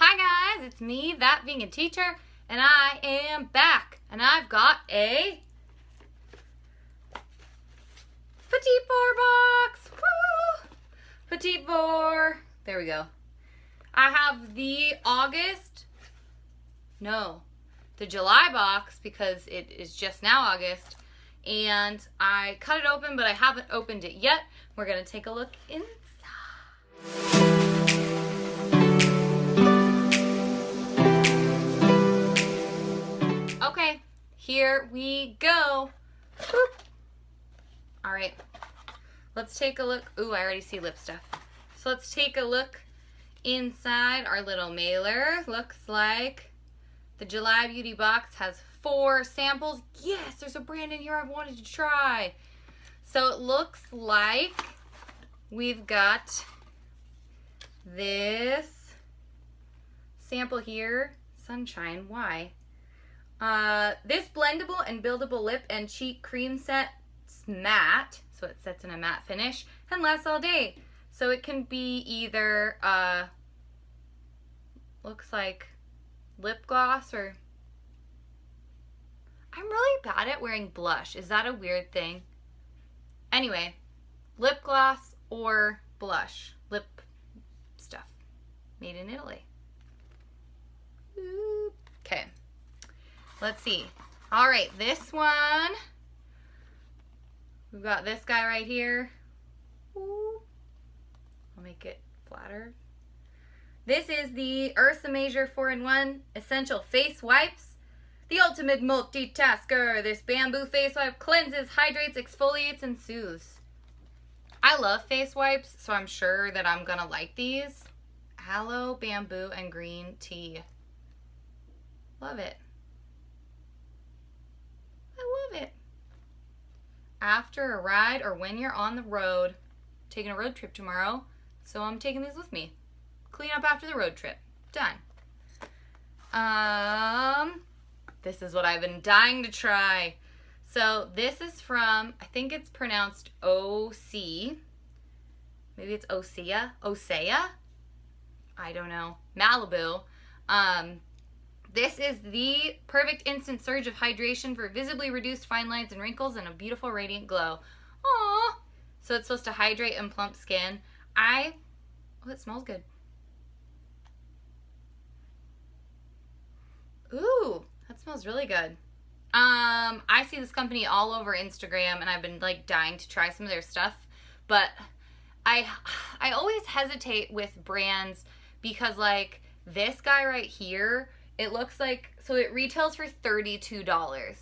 Hi guys, it's me, that vegan teacher, and I am back. And I've got a Petit Vour Box. Woo! Petit Vour. There we go. I have the July box because it is just now August. And I cut it open, but I haven't opened it yet. We're going to take a look inside. Okay, here we go. Boop. All right, let's take a look. Ooh, I already see lip stuff. So let's take a look inside our little mailer. Looks like the July Beauty box has 4 samples. Yes, there's a brand in here I've wanted to try. So it looks like we've got this sample here. Sunshine, why? This blendable and buildable lip and cheek cream sets matte, so it sets in a matte finish and lasts all day. So it can be either looks like lip gloss, or I'm really bad at wearing blush. Is that a weird thing? Anyway, lip gloss or blush, lip stuff made in Italy. Okay. Let's see. All right, this one, we've got this guy right here. Ooh. I'll make it flatter. This is the Ursa Major 4-in-1 Essential Face Wipes. The ultimate multitasker. This bamboo face wipe cleanses, hydrates, exfoliates, and soothes. I love face wipes, so I'm sure that I'm gonna like these. Aloe, bamboo, and green tea. Love it. I love it. After a ride or when you're on the road, taking a road trip tomorrow, so I'm taking these with me. Clean up after the road trip. Done. This is what I've been dying to try. So this is from, I think it's pronounced OC. Maybe it's Osea. I don't know. Malibu. This is the perfect instant surge of hydration for visibly reduced fine lines and wrinkles and a beautiful radiant glow. Aww. So it's supposed to hydrate and plump skin. Oh, it smells good. Ooh, that smells really good. I see this company all over Instagram, and I've been like dying to try some of their stuff, but I always hesitate with brands because like this guy right here, it looks like, so it retails for $32.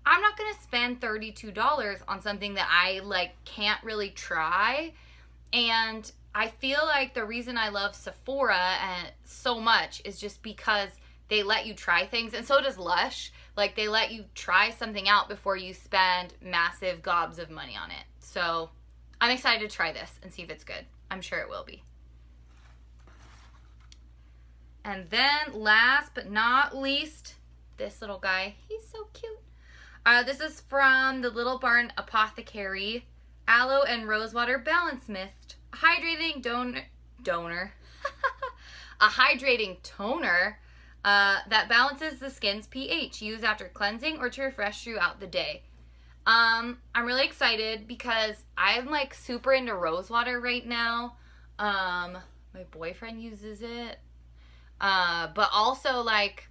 I'm not gonna spend $32 on something that I like can't really try. And I feel like the reason I love Sephora so much is just because they let you try things, and so does Lush. Like, they let you try something out before you spend massive gobs of money on it. So I'm excited to try this and see if it's good. I'm sure it will be. And then last but not least, this little guy. He's so cute. This is from the Little Barn Apothecary Aloe and Rosewater Balance Mist. A hydrating toner that balances the skin's pH. Use after cleansing or to refresh throughout the day. I'm really excited because I'm like super into rosewater right now. My boyfriend uses it. But also like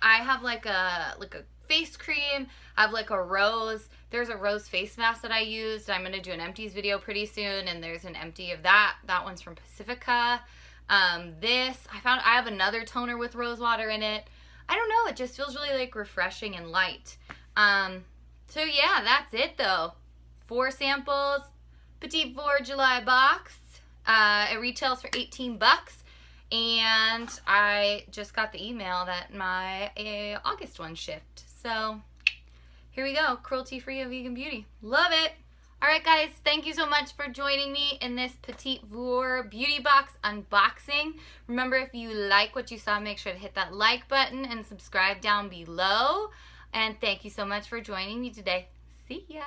I have like a face cream. I have like a rose. There's a rose face mask that I used. I'm gonna do an empties video pretty soon, and there's an empty of that. That one's from Pacifica. I have another toner with rose water in it. I don't know, it just feels really like refreshing and light. So yeah, that's it though. 4 samples, Petit Vour July box. It retails for 18 bucks. And I just got the email that my August one shipped. So here we go, cruelty-free of vegan beauty. Love it. Alright guys, thank you so much for joining me in this Petit Vour beauty box unboxing. Remember, if you like what you saw, make sure to hit that like button and subscribe down below. And thank you so much for joining me today. See ya.